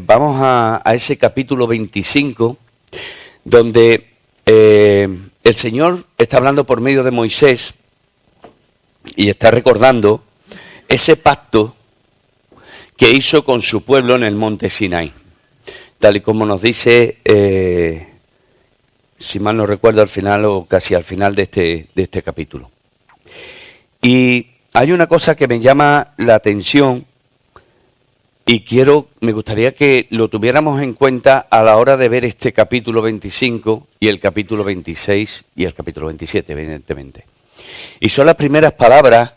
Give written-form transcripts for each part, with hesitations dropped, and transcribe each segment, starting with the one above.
Vamos a ese capítulo 25, donde el Señor está hablando por medio de Moisés y está recordando ese pacto que hizo con su pueblo en el monte Sinaí, tal y como nos dice, si mal no recuerdo, al final o casi al final de este capítulo. Y hay una cosa que me llama la atención y me gustaría que lo tuviéramos en cuenta a la hora de ver este capítulo 25 y el capítulo 26 y el capítulo 27, evidentemente. Y son las primeras palabras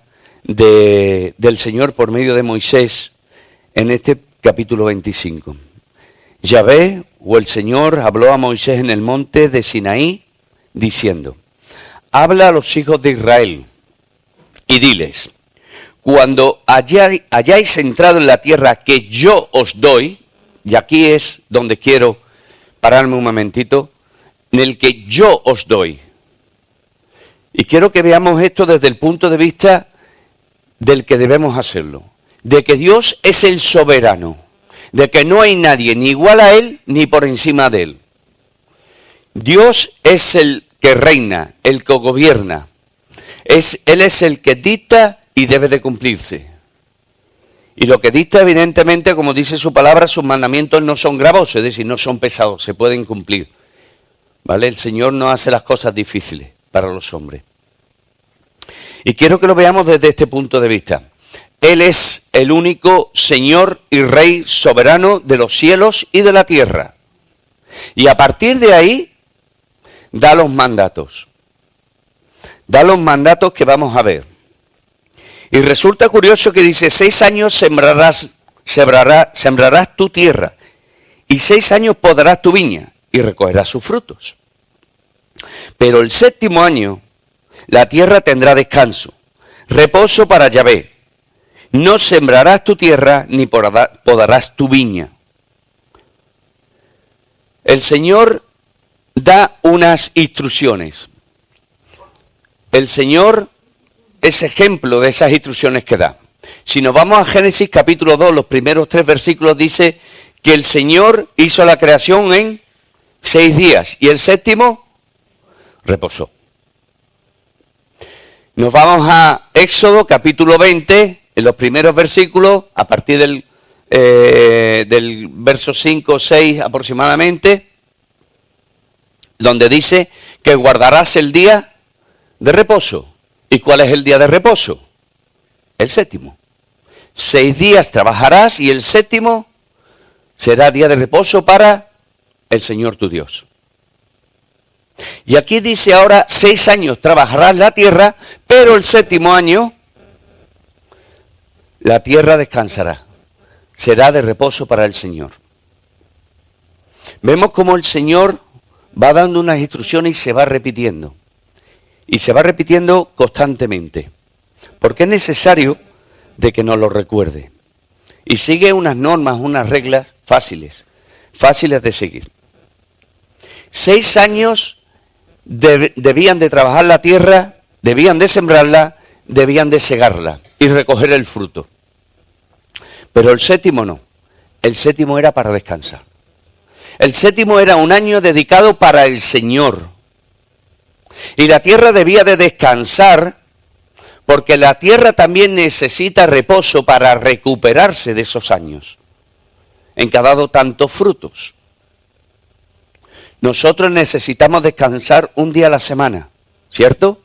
del Señor por medio de Moisés en este capítulo 25. Yahvé, o el Señor, habló a Moisés en el monte de Sinaí, diciendo: habla a los hijos de Israel y diles: cuando hayáis entrado en la tierra que yo os doy, y aquí es donde quiero pararme un momentito, en el que yo os doy. Y quiero que veamos esto desde el punto de vista del que debemos hacerlo, de que Dios es el soberano, de que no hay nadie ni igual a Él ni por encima de Él. Dios es el que reina, el que gobierna. Él es el que dicta y debe de cumplirse. Y lo que dicta, evidentemente, como dice su palabra, sus mandamientos no son gravosos, es decir, no son pesados, se pueden cumplir. ¿Vale? El Señor no hace las cosas difíciles para los hombres. Y quiero que lo veamos desde este punto de vista. Él es el único Señor y Rey soberano de los cielos y de la tierra. Y a partir de ahí, da los mandatos. Da los mandatos que vamos a ver. Y resulta curioso que dice: 6 años sembrarás tu tierra, y 6 años podarás tu viña, y recogerás sus frutos. Pero el 7º año, la tierra tendrá descanso, reposo para Yahvé. No sembrarás tu tierra, ni podarás tu viña. El Señor da unas instrucciones. El Señor es ejemplo de esas instrucciones que da. Si nos vamos a Génesis capítulo 2, los primeros 3 versículos, dice que el Señor hizo la creación en 6 días y el 7º reposó. Nos vamos a Éxodo capítulo 20, en los primeros versículos, a partir del verso 5 o 6 aproximadamente, donde dice que guardarás el día de reposo. ¿Y cuál es el día de reposo? El 7º. 6 días trabajarás y el 7º será día de reposo para el Señor tu Dios. Y aquí dice ahora: 6 años trabajarás la tierra, pero el 7º año la tierra descansará. Será de reposo para el Señor. Vemos cómo el Señor va dando unas instrucciones y se va repitiendo. Y se va repitiendo constantemente, porque es necesario de que nos lo recuerde. Y sigue unas normas, unas reglas fáciles de seguir. 6 años debían de trabajar la tierra, debían de sembrarla, debían de segarla y recoger el fruto. Pero el 7º no, el 7º era para descansar. El 7º era un año dedicado para el Señor. Y la tierra debía de descansar, porque la tierra también necesita reposo para recuperarse de esos años en que ha dado tantos frutos. Nosotros necesitamos descansar un día a la semana, ¿cierto?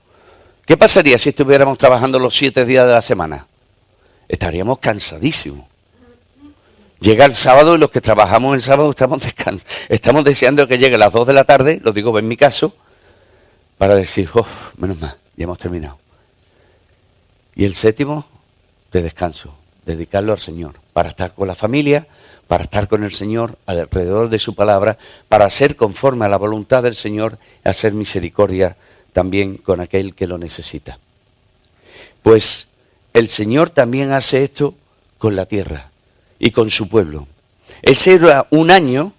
¿Qué pasaría si estuviéramos trabajando los 7 días de la semana? Estaríamos cansadísimos. Llega el sábado y los que trabajamos el sábado estamos deseando que llegue a las 2 de la tarde, lo digo en mi caso, para decir: oh, menos mal, ya hemos terminado. Y el 7º, de descanso, dedicarlo al Señor, para estar con la familia, para estar con el Señor alrededor de su palabra, para ser conforme a la voluntad del Señor, hacer misericordia también con aquel que lo necesita. Pues el Señor también hace esto con la tierra y con su pueblo. Ese era un año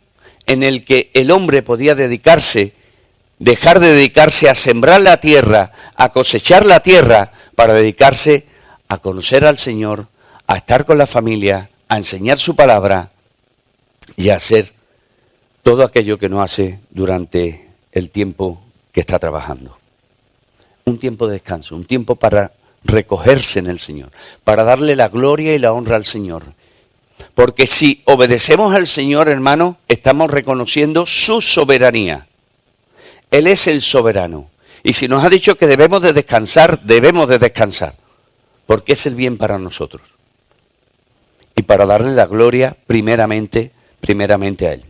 en el que el hombre podía dejar de dedicarse a sembrar la tierra, a cosechar la tierra, para dedicarse a conocer al Señor, a estar con la familia, a enseñar su palabra y a hacer todo aquello que no hace durante el tiempo que está trabajando. Un tiempo de descanso, un tiempo para recogerse en el Señor, para darle la gloria y la honra al Señor. Porque si obedecemos al Señor, hermano, estamos reconociendo su soberanía. Él es el soberano. Y si nos ha dicho que debemos de descansar, porque es el bien para nosotros. Y para darle la gloria primeramente a Él.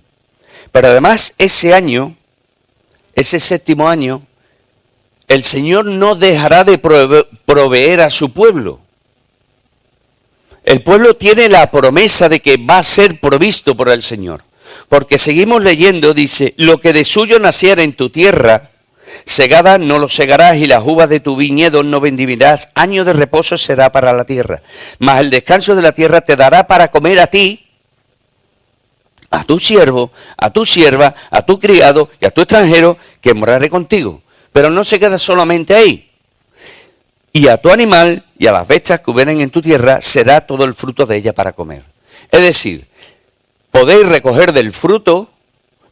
Pero además ese año, ese 7º año, el Señor no dejará de proveer a su pueblo. El pueblo tiene la promesa de que va a ser provisto por el Señor. Porque seguimos leyendo, dice, lo que de suyo naciera en tu tierra, segada no lo segarás y las uvas de tu viñedo no vendimiarás. Año de reposo será para la tierra. Mas el descanso de la tierra te dará para comer a ti, a tu siervo, a tu sierva, a tu criado y a tu extranjero que moraré contigo. Pero no se queda solamente ahí. Y a tu animal y a las bestias que hubieren en tu tierra será todo el fruto de ella para comer. Es decir, podéis recoger del fruto,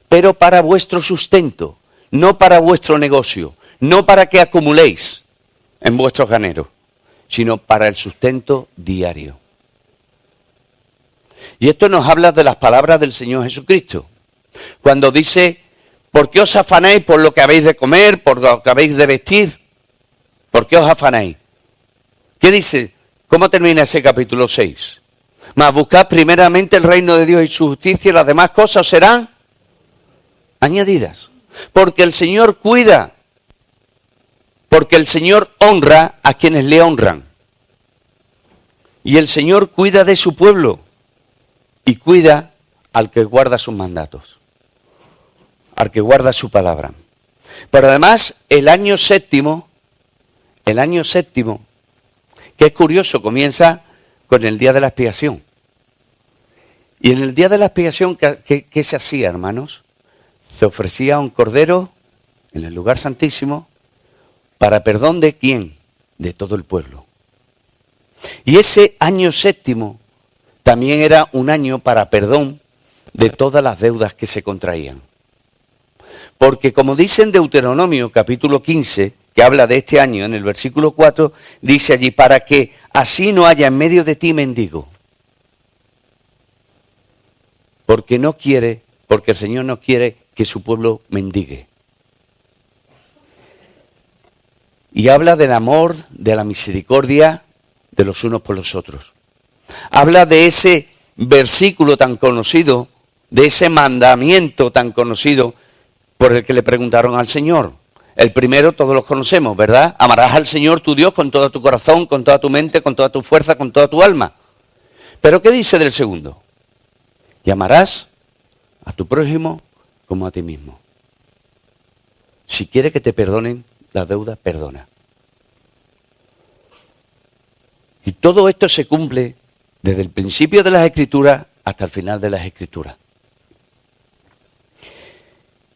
pero para vuestro sustento, no para vuestro negocio, no para que acumuléis en vuestros graneros, sino para el sustento diario. Y esto nos habla de las palabras del Señor Jesucristo, cuando dice, ¿por qué os afanáis por lo que habéis de comer, por lo que habéis de vestir? ¿Por qué os afanáis? ¿Qué dice? ¿Cómo termina ese capítulo 6? Mas buscad primeramente el reino de Dios y su justicia y las demás cosas serán añadidas. Porque el Señor cuida, porque el Señor honra a quienes le honran. Y el Señor cuida de su pueblo y cuida al que guarda sus mandatos, al que guarda su palabra. Pero además el año séptimo, que es curioso, comienza con el día de la expiación. Y en el día de la expiación, ¿qué se hacía, hermanos? Se ofrecía un cordero en el lugar santísimo para perdón de ¿quién? De todo el pueblo. Y ese año séptimo también era un año para perdón de todas las deudas que se contraían. Porque como dice en Deuteronomio capítulo 15, que habla de este año, en el versículo 4, dice allí, para que así no haya en medio de ti mendigo. Porque el Señor no quiere que su pueblo mendigue. Y habla del amor, de la misericordia de los unos por los otros. Habla de ese versículo tan conocido, de ese mandamiento tan conocido por el que le preguntaron al Señor. El primero todos los conocemos, ¿verdad? Amarás al Señor tu Dios con todo tu corazón, con toda tu mente, con toda tu fuerza, con toda tu alma. ¿Pero qué dice del segundo? Y amarás a tu prójimo como a ti mismo. Si quiere que te perdonen la deuda, perdona. Y todo esto se cumple desde el principio de las Escrituras hasta el final de las Escrituras.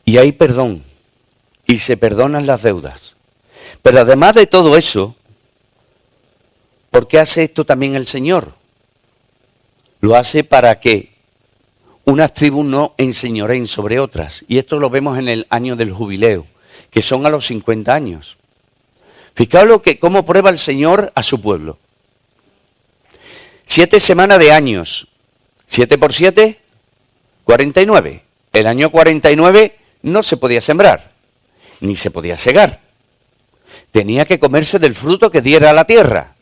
Y hay perdón, y se perdonan las deudas. Pero además de todo eso, ¿por qué hace esto también el Señor? Lo hace para que unas tribus no enseñoreen sobre otras. Y esto lo vemos en el año del jubileo, que son a los 50 años. Fijaos cómo prueba el Señor a su pueblo. 7 semanas de años. 7 por 7, 49. El año 49 no se podía sembrar, ni se podía segar. Tenía que comerse del fruto que diera la tierra.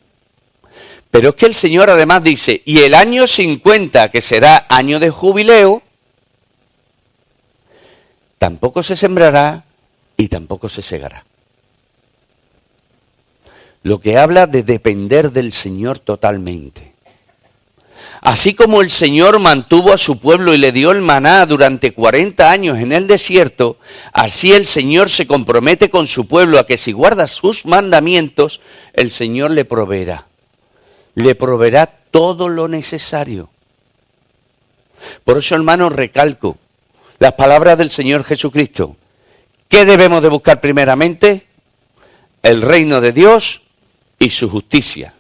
Pero es que el Señor además dice, y el año 50, que será año de jubileo, tampoco se sembrará y tampoco se segará. Lo que habla de depender del Señor totalmente. Así como el Señor mantuvo a su pueblo y le dio el maná durante 40 años en el desierto, así el Señor se compromete con su pueblo a que si guarda sus mandamientos, el Señor le proveerá. Le proveerá todo lo necesario. Por eso, hermanos, recalco las palabras del Señor Jesucristo. ¿Qué debemos de buscar primeramente? El reino de Dios y su justicia.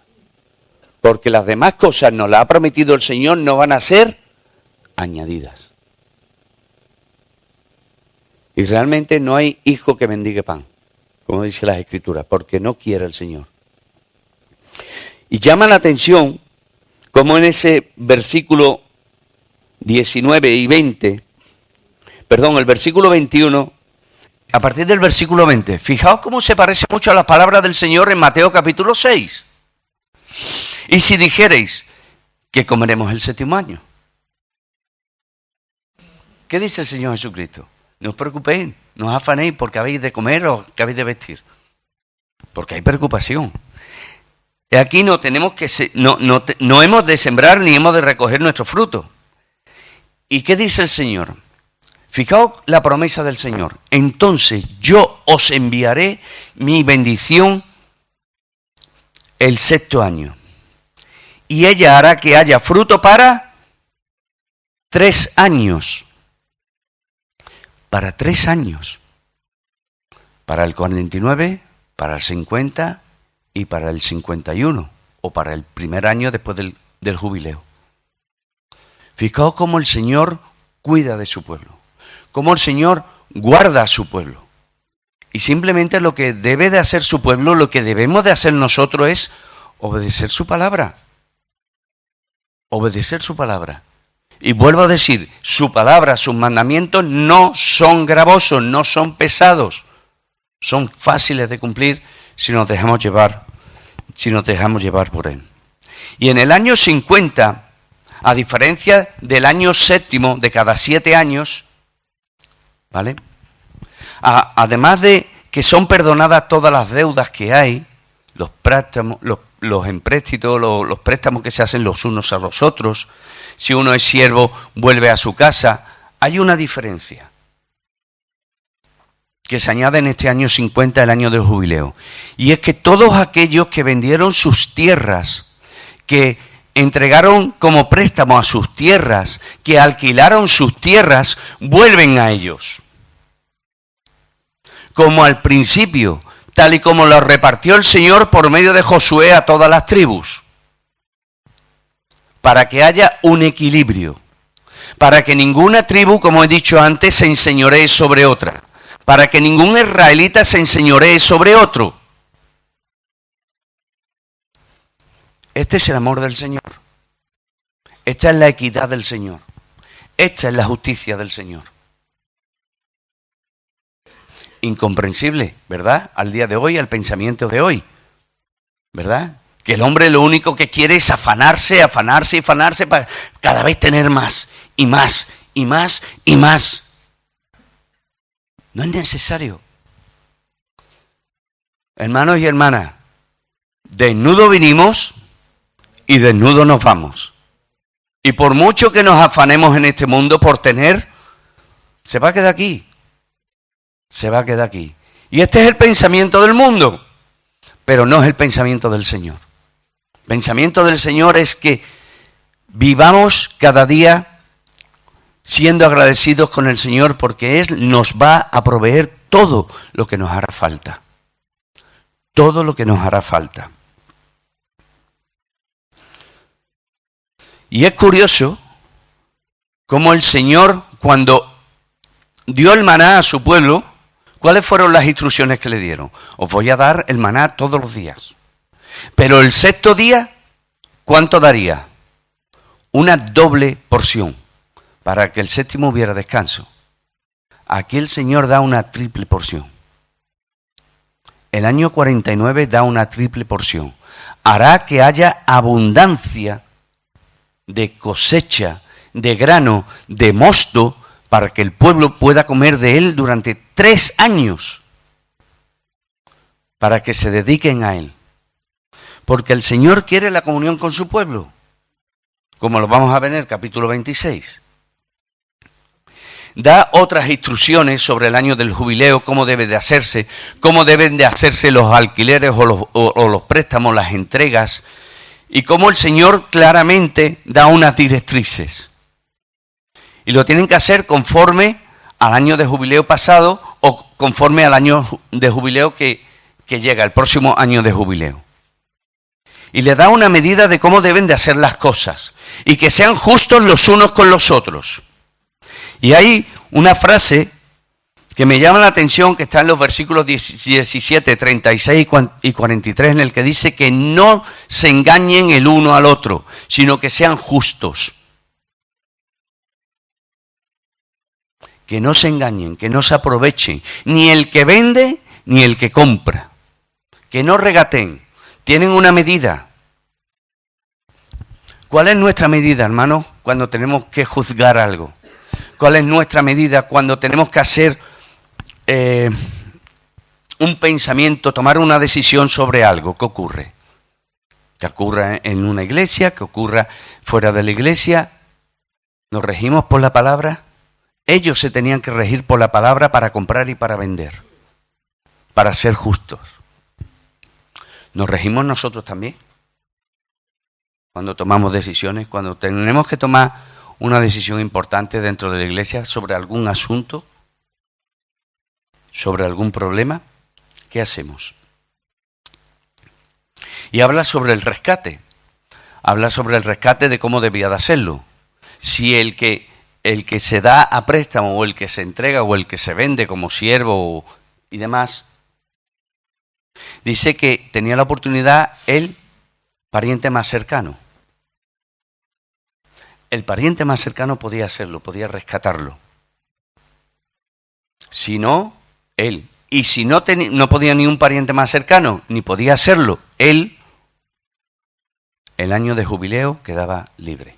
Porque las demás cosas nos las ha prometido el Señor, no van a ser añadidas. Y realmente no hay hijo que mendigue pan, como dice las Escrituras, porque no quiere el Señor. Y llama la atención como en ese versículo 19 y 20, perdón, el versículo 21, a partir del versículo 20, fijaos cómo se parece mucho a las palabras del Señor en Mateo capítulo 6. Y si dijereis que comeremos el séptimo año. ¿Qué dice el Señor Jesucristo? No os preocupéis, no os afanéis porque habéis de comer o que habéis de vestir. Porque hay preocupación. Y aquí no tenemos que no hemos de sembrar ni hemos de recoger nuestro fruto. ¿Y qué dice el Señor? Fijaos la promesa del Señor. Entonces yo os enviaré mi bendición el sexto año. Y ella hará que haya fruto para 3 años. Para 3 años. Para el 49, para el 50 y para el 51. O para el primer año después del jubileo. Fijaos cómo el Señor cuida de su pueblo. Cómo el Señor guarda a su pueblo. Y simplemente lo que debe de hacer su pueblo, lo que debemos de hacer nosotros es obedecer su palabra. Obedecer su palabra. Y vuelvo a decir, su palabra, sus mandamientos no son gravosos, no son pesados. Son fáciles de cumplir si nos dejamos llevar por él. Y en el año 50, a diferencia del año séptimo de cada 7 años, ¿vale? Además de que son perdonadas todas las deudas que hay, los préstamos, los empréstitos, los préstamos que se hacen los unos a los otros, si uno es siervo, vuelve a su casa, hay una diferencia que se añade en este año 50, el año del jubileo. Y es que todos aquellos que vendieron sus tierras, que entregaron como préstamo a sus tierras, que alquilaron sus tierras, vuelven a ellos. Como al principio, tal y como lo repartió el Señor por medio de Josué a todas las tribus. Para que haya un equilibrio. Para que ninguna tribu, como he dicho antes, se enseñoree sobre otra. Para que ningún israelita se enseñoree sobre otro. Este es el amor del Señor. Esta es la equidad del Señor. Esta es la justicia del Señor. Incomprensible, ¿verdad? Al día de hoy, al pensamiento de hoy. ¿Verdad? Que el hombre lo único que quiere es afanarse para cada vez tener más y más y más y más. No es necesario. Hermanos y hermanas, desnudo vinimos y desnudo nos vamos. Y por mucho que nos afanemos en este mundo por tener, se va a quedar aquí. Se va a quedar aquí. Y este es el pensamiento del mundo, pero no es el pensamiento del Señor. El pensamiento del Señor es que vivamos cada día siendo agradecidos con el Señor porque Él nos va a proveer todo lo que nos hará falta. Todo lo que nos hará falta. Y es curioso cómo el Señor, cuando dio el maná a su pueblo, ¿cuáles fueron las instrucciones que le dieron? Os voy a dar el maná todos los días. Pero el sexto día, ¿cuánto daría? Una doble porción, para que el séptimo hubiera descanso. Aquí el Señor da una triple porción. El año 49 da una triple porción. Hará que haya abundancia de cosecha, de grano, de mosto, para que el pueblo pueda comer de él durante 3 años. Para que se dediquen a él. Porque el Señor quiere la comunión con su pueblo. Como lo vamos a ver en el capítulo 26. Da otras instrucciones sobre el año del jubileo, cómo debe de hacerse, cómo deben de hacerse los alquileres o los préstamos, las entregas, y cómo el Señor claramente da unas directrices. Y lo tienen que hacer conforme al año de jubileo pasado o conforme al año de jubileo que llega, el próximo año de jubileo. Y le da una medida de cómo deben de hacer las cosas y que sean justos los unos con los otros. Y hay una frase que me llama la atención, que está en los versículos 17, 36 y 43, en el que dice que no se engañen el uno al otro, sino que sean justos. Que no se engañen, que no se aprovechen, ni el que vende ni el que compra. Que no regateen, tienen una medida. ¿Cuál es nuestra medida, hermanos, cuando tenemos que juzgar algo? ¿Cuál es nuestra medida cuando tenemos que hacer un pensamiento, tomar una decisión sobre algo? ¿Qué ocurre? Que ocurra en una iglesia, que ocurra fuera de la iglesia. ¿Nos regimos por la palabra? Ellos se tenían que regir por la palabra para comprar y para vender, para ser justos. ¿Nos regimos nosotros también? Cuando tomamos decisiones, cuando tenemos que tomar una decisión importante dentro de la iglesia sobre algún asunto, sobre algún problema, ¿qué hacemos? Y habla sobre el rescate. Habla sobre el rescate de cómo debía de hacerlo. Si el que se da a préstamo o el que se entrega o el que se vende como siervo y demás, dice que tenía la oportunidad el pariente más cercano. El pariente más cercano podía hacerlo, podía rescatarlo. Si no, él. Y si no podía ni un pariente más cercano, ni podía hacerlo, él, el año de jubileo quedaba libre.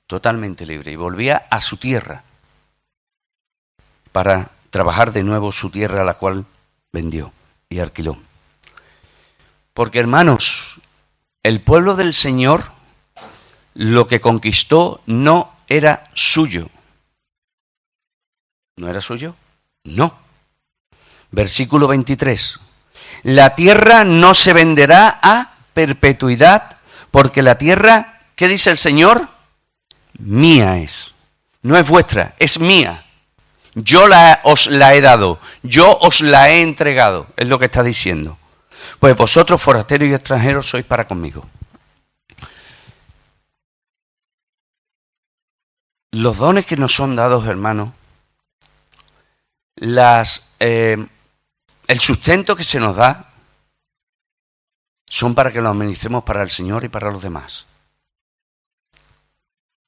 Totalmente libre. Y volvía a su tierra para trabajar de nuevo su tierra, a la cual vendió y alquiló. Porque, hermanos, el pueblo del Señor, lo que conquistó no era suyo. ¿No era suyo? No. Versículo 23. La tierra no se venderá a perpetuidad, porque la tierra, ¿qué dice el Señor? Mía es. No es vuestra, es mía. Yo os la he dado, yo os la he entregado, es lo que está diciendo. Pues vosotros, forasteros y extranjeros, sois para conmigo. Los dones que nos son dados, hermanos, el sustento que se nos da, son para que lo administremos para el Señor y para los demás.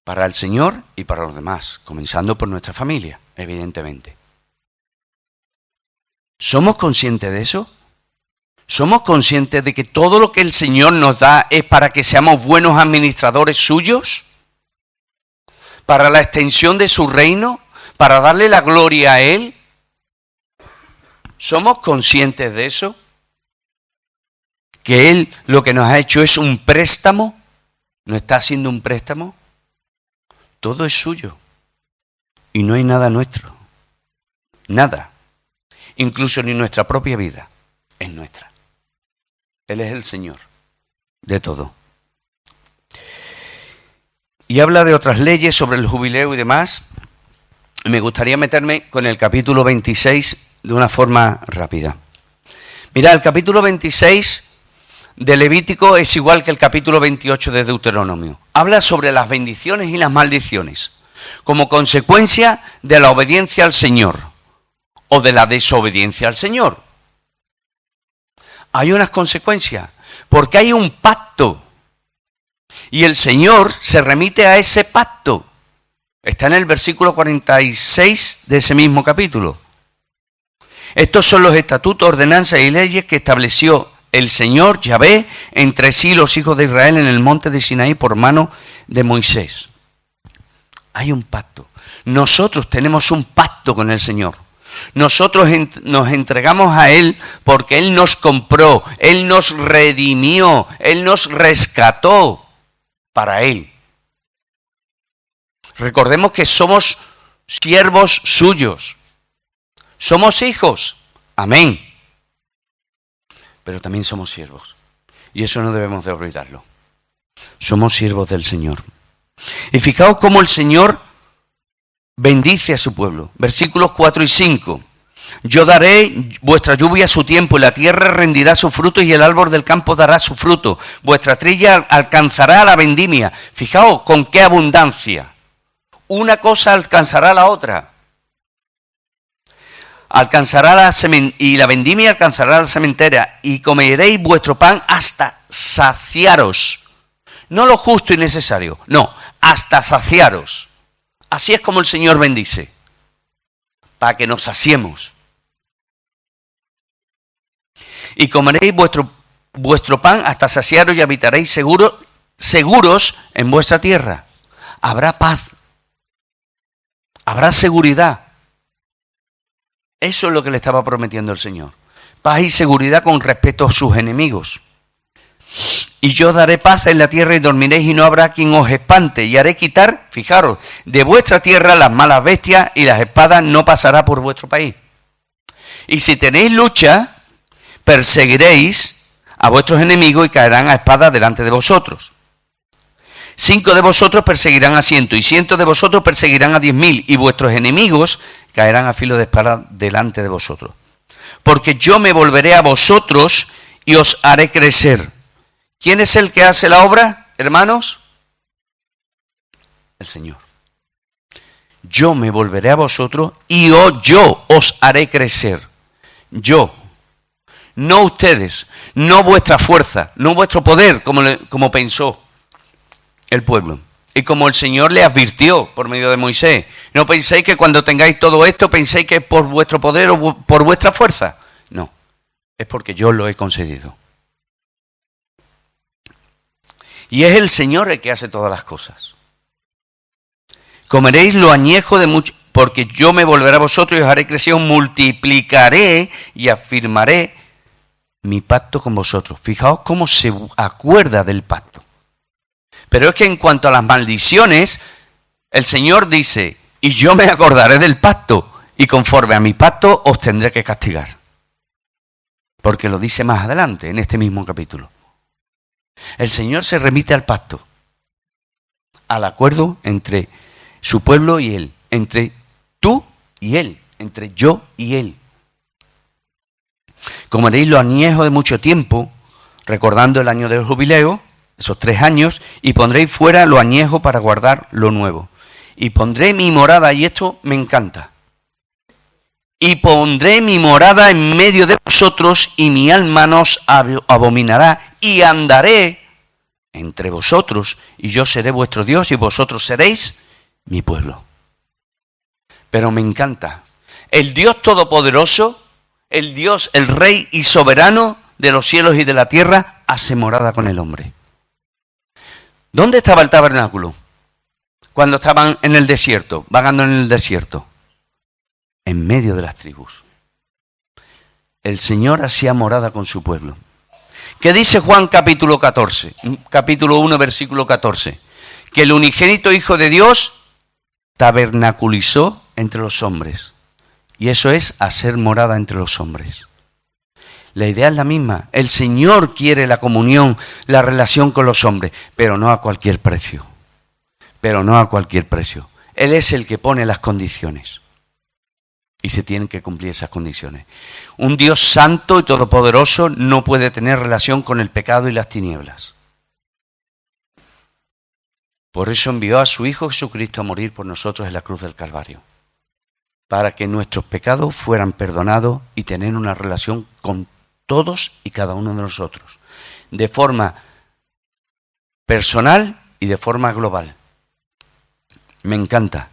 Para el Señor y para los demás, comenzando por nuestra familia, evidentemente. ¿Somos conscientes de eso? ¿Somos conscientes de que todo lo que el Señor nos da es para que seamos buenos administradores suyos? ¿Para la extensión de su reino? ¿Para darle la gloria a Él? ¿Somos conscientes de eso? ¿Que Él lo que nos ha hecho es un préstamo? ¿No está haciendo un préstamo? Todo es suyo. Y no hay nada nuestro. Nada. Incluso ni nuestra propia vida es nuestra. Él es el Señor de todo. Y habla de otras leyes sobre el jubileo y demás. Me gustaría meterme con el capítulo 26 de una forma rápida. Mira, el capítulo 26 de Levítico es igual que el capítulo 28 de Deuteronomio. Habla sobre las bendiciones y las maldiciones como consecuencia de la obediencia al Señor o de la desobediencia al Señor. Hay unas consecuencias porque hay un pacto y el Señor se remite a ese pacto. Está en el versículo 46 de ese mismo capítulo. Estos son los estatutos, ordenanzas y leyes que estableció el Señor Yahvé entre sí los hijos de Israel en el monte de Sinaí por mano de Moisés. Hay un pacto. Nosotros tenemos un pacto con el Señor. Nosotros nos entregamos a Él porque Él nos compró, Él nos redimió, Él nos rescató para Él. Recordemos que somos siervos suyos. Somos hijos. Amén. Pero también somos siervos. Y eso no debemos de olvidarlo. Somos siervos del Señor. Y fijaos cómo el Señor bendice a su pueblo. Versículos 4 y 5. Yo daré vuestra lluvia a su tiempo, y la tierra rendirá su fruto, y el árbol del campo dará su fruto. Vuestra trilla alcanzará la vendimia. Fijaos con qué abundancia. Una cosa alcanzará la otra. y la vendimia alcanzará la sementera, y comeréis vuestro pan hasta saciaros. No lo justo y necesario, no, hasta saciaros. Así es como el Señor bendice, para que nos saciemos. Y comeréis vuestro pan hasta saciaros y habitaréis seguros en vuestra tierra. Habrá paz, habrá seguridad. Eso es lo que le estaba prometiendo el Señor. Paz y seguridad con respecto a sus enemigos. Y yo daré paz en la tierra y dormiréis y no habrá quien os espante. Y haré quitar, fijaros, de vuestra tierra las malas bestias y las espadas no pasará por vuestro país. Y si tenéis lucha, perseguiréis a vuestros enemigos y caerán a espada delante de vosotros. 5 de vosotros perseguirán a 100 y 100 de vosotros perseguirán a 10.000 y vuestros enemigos caerán a filo de espada delante de vosotros. Porque yo me volveré a vosotros y os haré crecer. ¿Quién es el que hace la obra, hermanos? El Señor. Yo me volveré a vosotros y yo os haré crecer. Yo. No ustedes, no vuestra fuerza, no vuestro poder, como pensó el pueblo. Y como el Señor le advirtió por medio de Moisés, no penséis que cuando tengáis todo esto, penséis que es por vuestro poder o por vuestra fuerza. No, es porque yo lo he concedido. Y es el Señor el que hace todas las cosas. Comeréis lo añejo de mucho, porque yo me volveré a vosotros y os haré crecer, multiplicaré y afirmaré mi pacto con vosotros. Fijaos cómo se acuerda del pacto. Pero es que en cuanto a las maldiciones, el Señor dice, y yo me acordaré del pacto, y conforme a mi pacto os tendré que castigar. Porque lo dice más adelante, en este mismo capítulo. El Señor se remite al pacto, al acuerdo entre su pueblo y Él, entre tú y Él, entre yo y Él. Comeréis lo añejo de mucho tiempo, recordando el año del jubileo, esos 3 años, y pondréis fuera lo añejo para guardar lo nuevo. Y pondré mi morada, y esto me encanta. Y pondré mi morada en medio de vosotros, y mi alma no os abominará, y andaré entre vosotros, y yo seré vuestro Dios, y vosotros seréis mi pueblo. Pero me encanta. El Dios Todopoderoso, el Dios, el Rey y soberano de los cielos y de la tierra, hace morada con el hombre. ¿Dónde estaba el tabernáculo? Cuando estaban en el desierto, vagando en el desierto. En medio de las tribus. El Señor hacía morada con su pueblo. ¿Qué dice Juan capítulo 14? Capítulo 1, versículo 14. Que el unigénito Hijo de Dios tabernaculizó entre los hombres. Y eso es hacer morada entre los hombres. La idea es la misma. El Señor quiere la comunión, la relación con los hombres, pero no a cualquier precio. Pero no a cualquier precio. Él es el que pone las condiciones. Y se tienen que cumplir esas condiciones. Un Dios santo y todopoderoso no puede tener relación con el pecado y las tinieblas. Por eso envió a su Hijo Jesucristo a morir por nosotros en la cruz del Calvario. Para que nuestros pecados fueran perdonados y tener una relación con todos y cada uno de nosotros, de forma personal y de forma global. Me encanta.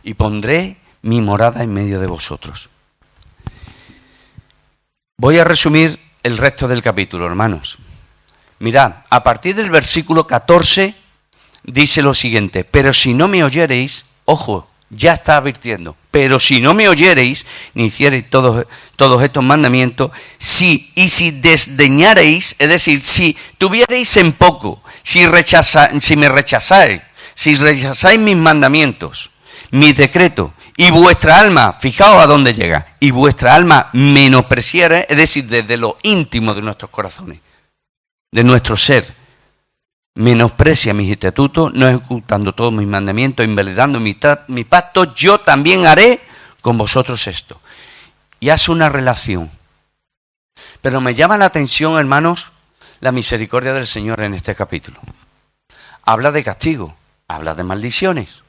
Y pondré mi morada en medio de vosotros. Voy a resumir el resto del capítulo, hermanos. Mirad, a partir del versículo 14 dice lo siguiente: pero si no me oyereis, ojo, ya está advirtiendo, pero si no me oyereis, ni hiciereis todos estos mandamientos, si desdeñareis, es decir, si tuviereis en poco, si me rechazáis, si rechazáis mis mandamientos, mis decretos, y vuestra alma, fijaos a dónde llega, y vuestra alma menospreciare, es decir, desde lo íntimo de nuestros corazones, de nuestro ser, menosprecia mis estatutos, no ejecutando todos mis mandamientos, invalidando mi pacto, yo también haré con vosotros esto. Y hace una relación. Pero me llama la atención, hermanos, la misericordia del Señor en este capítulo. Habla de castigo, habla de maldiciones.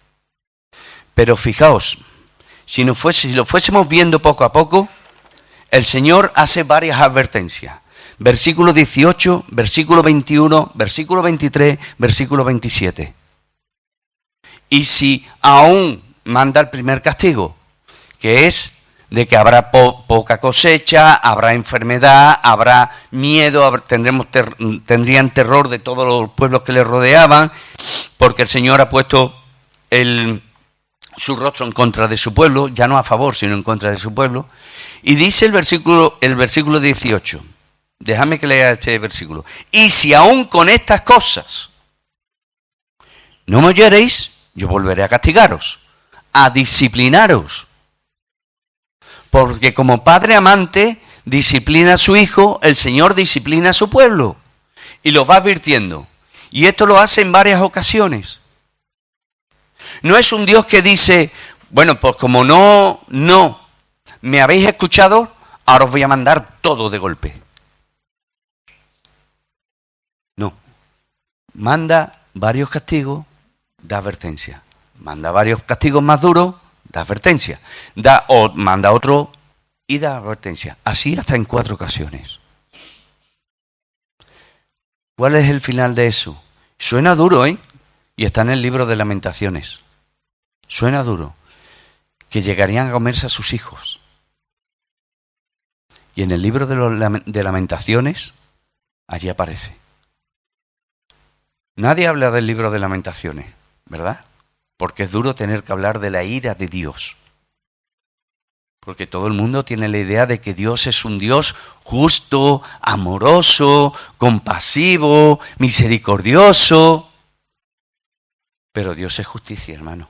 Pero fijaos, si lo fuésemos viendo poco a poco, el Señor hace varias advertencias. Versículo 18, versículo 21, versículo 23, versículo 27. Y si aún manda el primer castigo, que es de que habrá poca cosecha, habrá enfermedad, habrá miedo, tendrían terror de todos los pueblos que les rodeaban, porque el Señor ha puesto su rostro en contra de su pueblo, ya no a favor, sino en contra de su pueblo. Y dice el versículo 18, déjame que lea este versículo. Y si aún con estas cosas no me oyereis, yo volveré a castigaros, a disciplinaros. Porque como padre amante disciplina a su hijo, el Señor disciplina a su pueblo. Y los va advirtiendo. Y esto lo hace en varias ocasiones. No es un Dios que dice, bueno, pues como no me habéis escuchado, ahora os voy a mandar todo de golpe. No. Manda varios castigos, da advertencia. Manda varios castigos más duros, da advertencia. Manda otro y da advertencia. Así hasta en 4 ocasiones. ¿Cuál es el final de eso? Suena duro, ¿eh? Y está en el libro de Lamentaciones. Suena duro. Que llegarían a comerse a sus hijos. Y en el libro de Lamentaciones, allí aparece. Nadie habla del libro de Lamentaciones, ¿verdad? Porque es duro tener que hablar de la ira de Dios. Porque todo el mundo tiene la idea de que Dios es un Dios justo, amoroso, compasivo, misericordioso. Pero Dios es justicia, hermano.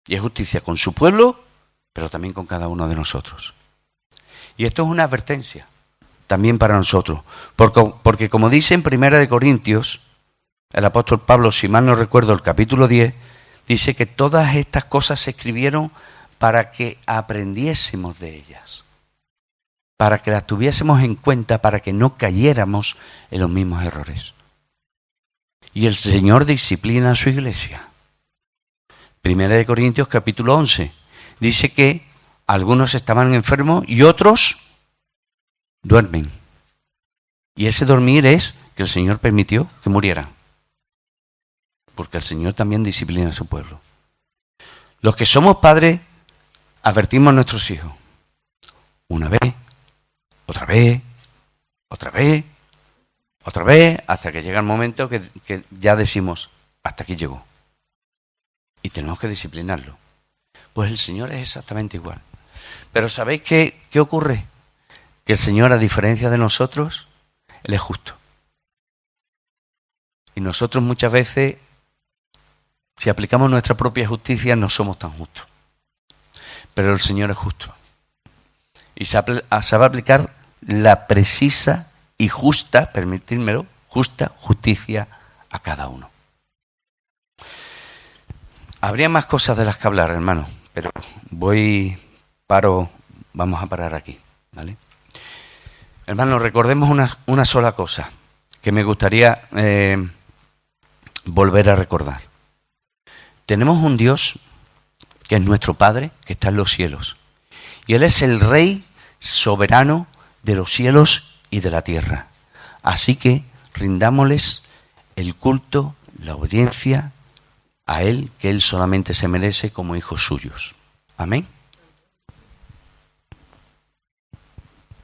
Y es justicia con su pueblo, pero también con cada uno de nosotros. Y esto es una advertencia también para nosotros. Porque como dice en 1 Corintios, el apóstol Pablo, si mal no recuerdo, el capítulo 10, dice que todas estas cosas se escribieron para que aprendiésemos de ellas, para que las tuviésemos en cuenta, para que no cayéramos en los mismos errores. Y el Señor disciplina a su iglesia. 1 Corintios capítulo 11 dice que algunos estaban enfermos y otros duermen. Y ese dormir es que el Señor permitió que murieran. Porque el Señor también disciplina a su pueblo. Los que somos padres advertimos a nuestros hijos. Una vez, otra vez, otra vez, otra vez, hasta que llega el momento que ya decimos, hasta aquí llegó. Y tenemos que disciplinarlo. Pues el Señor es exactamente igual. Pero ¿sabéis qué ocurre? Que el Señor, a diferencia de nosotros, Él es justo. Y nosotros muchas veces, si aplicamos nuestra propia justicia, no somos tan justos. Pero el Señor es justo. Y sabe aplicar la precisa y justa, permitírmelo, justa justicia a cada uno. Habría más cosas de las que hablar, hermano, pero vamos a parar aquí, ¿vale? Hermano, recordemos una sola cosa que me gustaría volver a recordar. Tenemos un Dios que es nuestro Padre, que está en los cielos. Y Él es el Rey soberano de los cielos y de la tierra. Así que rindámosles el culto, la obediencia a Él, que Él solamente se merece como hijos suyos. Amén.